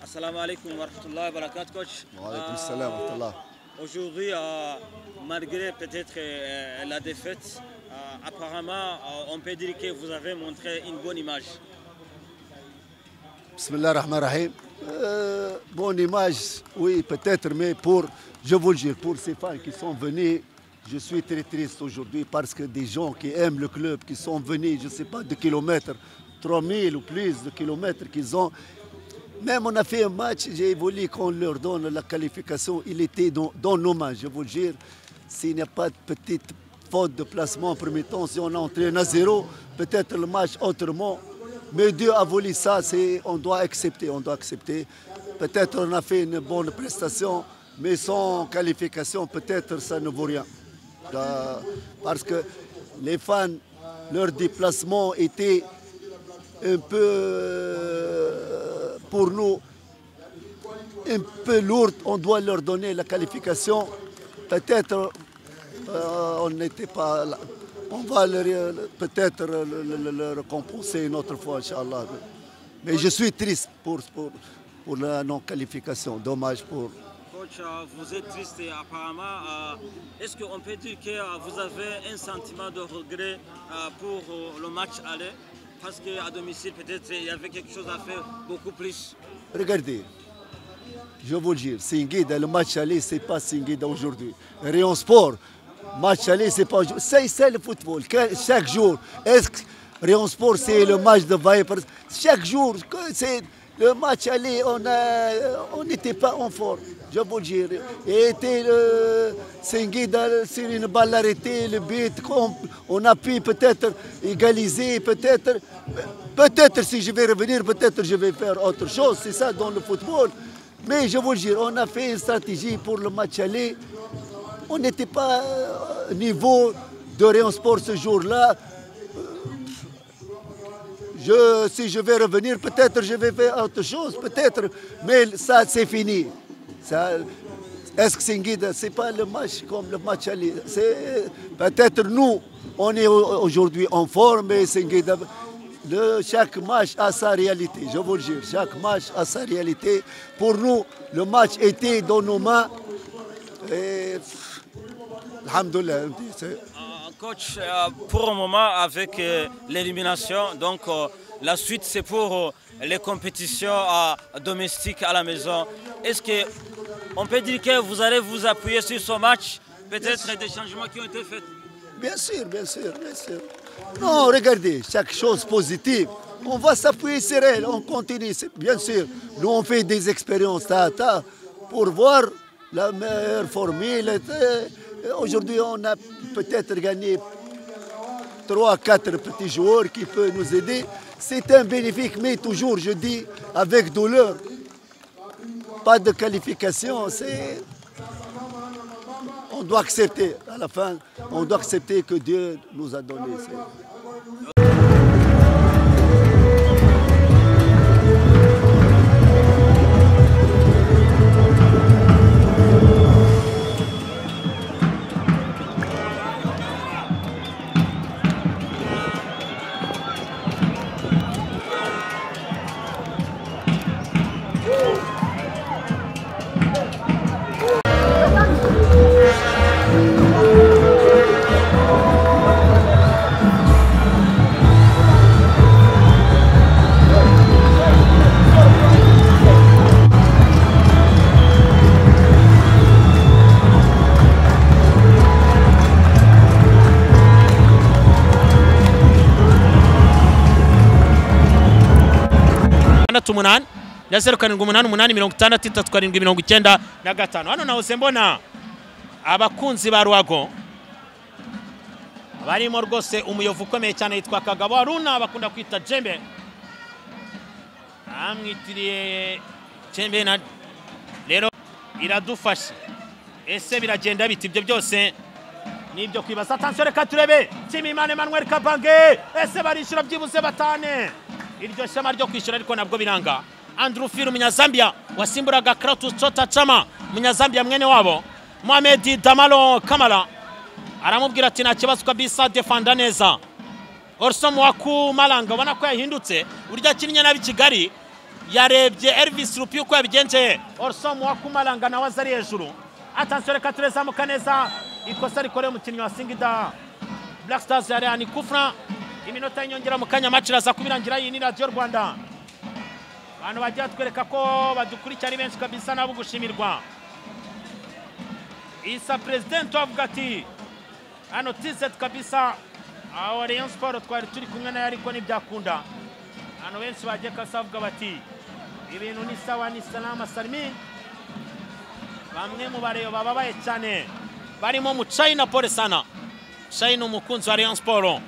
Assalamu alaikum wa rahmatullahi wa barakatuh, coach. Wa alaikum salam wa rahmatullah. Aujourd'hui, malgré peut-être la défaite, apparemment, on peut dire que vous avez montré une bonne image. Bismillah ar-Rahman ar-Rahim. Bonne image, oui, peut-être, mais je vous le dis, pour ces fans qui sont venus, je suis très triste aujourd'hui parce que des gens qui aiment le club, qui sont venus, je ne sais pas, de kilomètres, 3000 ou plus de kilomètres qu'ils ont. Même on a fait un match, j'ai voulu qu'on leur donne la qualification, il était dans nos mains, je vous le jure. S'il n'y a pas de petite faute de placement en premier temps, si on a entraîné à 0, peut-être le match autrement. Mais Dieu a voulu ça, on doit accepter, Peut-être on a fait une bonne prestation, mais sans qualification, peut-être ça ne vaut rien. Parce que les fans, leur déplacement était un peu, pour nous, un peu lourd. On doit leur donner la qualification. Peut-être on n'était pas là. On va peut-être le récompenser une autre fois, Inch'Allah. Mais je suis triste pour la non-qualification. Dommage pour... Coach, vous êtes triste et apparemment, est-ce qu'on peut dire que vous avez un sentiment de regret pour le match aller? Parce qu'à domicile, peut-être il y avait quelque chose à faire beaucoup plus. Regardez, je vous le dis, Singida, le match aller, ce n'est pas Singida aujourd'hui. Rayon Sport, match aller, c'est pas aujourd'hui. C'est le football. Chaque jour, est-ce que Rayon Sport, c'est le match de Vipers? Chaque jour, c'est le match aller, on n'était pas en forme. Je vous le dis. Et Singida, c'est une balle arrêtée, le but, on a pu peut-être égaliser, peut-être si je vais revenir, peut-être je vais faire autre chose, c'est ça dans le football. Mais je vous le dis, on a fait une stratégie pour le match aller. On n'était pas au niveau de Rayon Sport ce jour-là. Si je vais revenir, peut-être je vais faire autre chose, peut-être, mais ça c'est fini. Est-ce que Singida, ce n'est pas le match comme le match aller? Peut-être nous, on est aujourd'hui en forme, mais Singida, chaque match a sa réalité, je vous le jure, chaque match a sa réalité. Pour nous, le match était dans nos mains. Et alhamdoulilah. Coach, pour le moment, avec l'élimination, donc la suite c'est pour les compétitions domestiques à la maison. Est-ce qu'on peut dire que vous allez vous appuyer sur ce match? Peut-être des changements qui ont été faits? Bien sûr, bien sûr, bien sûr. Non, regardez, chaque chose positive, on va s'appuyer sur elle, on continue. Bien sûr, nous on fait des expériences pour voir la meilleure formule. Aujourd'hui, on a peut-être gagné 3-4 petits joueurs qui peuvent nous aider. C'est un bénéfice, mais toujours, je dis, avec douleur. Pas de qualification, on doit accepter, à la fin, on doit accepter que Dieu nous a donné. Tumunani na 0788 hano nahoze mbona abakunzi ba Ruago barimo rwose umuyovu ukomeye cyane yitwa Kagabo Haruna bakunda kwita Jembe, amwitiriye Jembe na rero iradufasha. Ese biragenda biti ibyo byose nibyo kwibaza. Attention, reka turebe Timimana Emmanuel Kabange, ese barishura byibuze batane iryo shema ryo kwishura, ariko nabwo biranga. Andrew Firu Munyazambia wasimburaga Kratos Chota Chama, Munyazambia mwene wabo. Mohamed Damalo Kamala aramubwira ati nta kibazo kabisa, defanda neza. Orson Waku Malanga ubona ko yahindutse, burya kinnye nabi Kigali yarebye Elvis Rupi uko yabigenje Orson Wakumalanga nawe azari hejuru. Attention reka turezamuka neza ikosa rikorewe umukinnyi wa Singida Black Stars yari ani kufra iminota y'inyongera mu kanya match iraza kubirangira. Iyi ni Radio Rwanda, abantu bajya twereka ko badukurikira ari benshi kabisa nabo gushimirwa. Isa president avuga ati hano tizet kabisa aho Rayon Sport twari turi kumwe nayo ariko ntibyakunda. Hano benshi bagiye kasavuga bati ibintu ni sawa ni salama salmi. Bamwe mu bareyo bababaye cyane barimo mu China pole sana. China umukunzi wa Rayon Sport,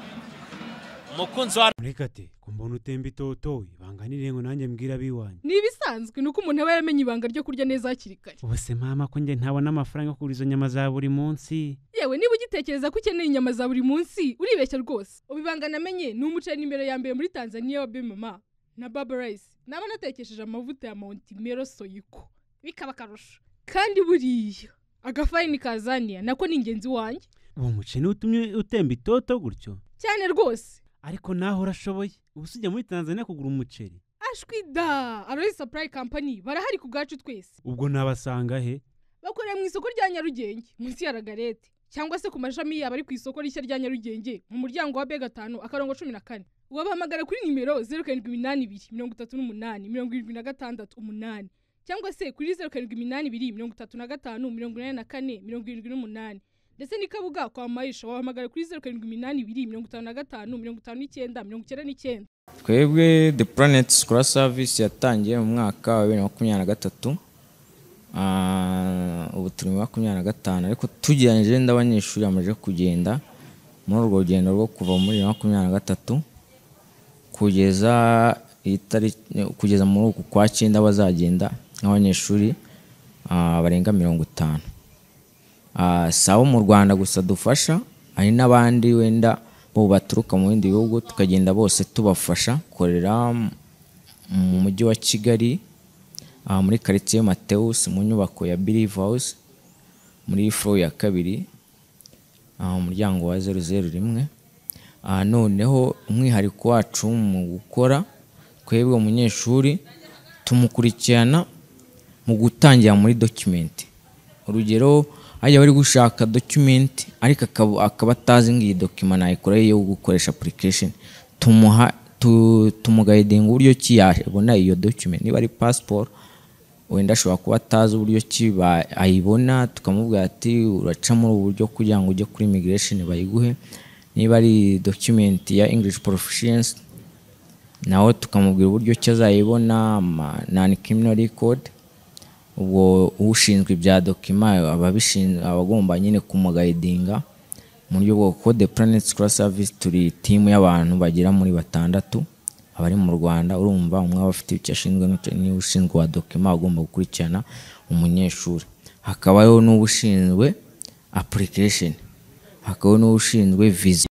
umukunzi wa Rekate kumbona utemba itoto ibanganire ngo nanjye mbwira biwanye. Ni bisanzwe nuko umuntu aba yamenye ibanga ryo kurya neza hakiri kare. Ubuse mama ko nge ntabona amafaranga kuri izo nyama za buri munsi. Yewe niba ugitekereza ko ukeneye inyama za buri munsi uribeshya rwose. Ubibanga namenye ni umuceri imbere ya mbere muri Tanzania wa Bemama na Baba Rice. Naba natekesheje amavuta ya Mount Mero Soyiko bikaba karusho. Kandi buriya agafarini kazania nako ni ingenzi wanjye. Uwo muceri utumye utemba itoto gutyo Cyane rwose. ariko naho urashoboye ubusujya muri Tanzania kugura umuceri. Ashwida Aloy Supply Company barahari ku gacu twese. Ubwo nabasanga he? Bakorera mu isoko rya Nyarugenge munsi ya Ragarete cyangwa se ku mashami yaba ari ku isoko rishya rya Nyarugenge mu muryango wa B5 akarongo 14. Wabahamagara kuri nimero 07823876 cyangwa se kuri 0782358478 ndetse ni Kabuga kwa Maisha wabahamagara kuri 0782555999. Twebwe The Planet School Service yatangiye mu mwaka wa 2023 ubu turi mu 2025 ariko tugiranije ndabanyeshuri amaje kugenda muri urwo rugendo rwo kuva muri 2023 kugeza muri uku kwa 9 bazagenda nk'abanyeshuri barenga 50. Sawa mu Rwanda gusa dufasha, hari n'abandi wenda bo baturuka mu bindi bihugu tukagenda bose tubafasha korera mu mujyi wa Kigali muri quartier Mateus mu nyubako ya Believe House muri floor ya 2 umuryango wa 001. Noneho umwihariko wacu mu gukora kwebwe umunyeshuri tumukurikirana mu gutangira muri document. Urugero ajya bari gushaka document ariko akaba atazi ngiyi document nayikoreye yo gukoresha application, tumuguiding uburyo ki yabona iyo document. Niba ari passport wenda ashobora kuba atazi uburyo ki ayibona, tukamubwira ati uraca muri uburyo kugira ngo ujye kuri immigration bayiguhe. Niba ari document ya English proficiency nawe tukamubwira uburyo ki azayibona, non criminal record. Ubwo ushinzwe ibya document abagomba nyine kumuguidinga mu buryo bwo The Planet School Service. Turi team y'abantu bagira muri 6 abari mu Rwanda. Urumva umwe abafite icyo ashinzwe ni ushinzwe wa document agomba gukurikirana umunyeshuri, hakabaho n'ubushinzwe application, hakabaho n'ubushinzwe visa.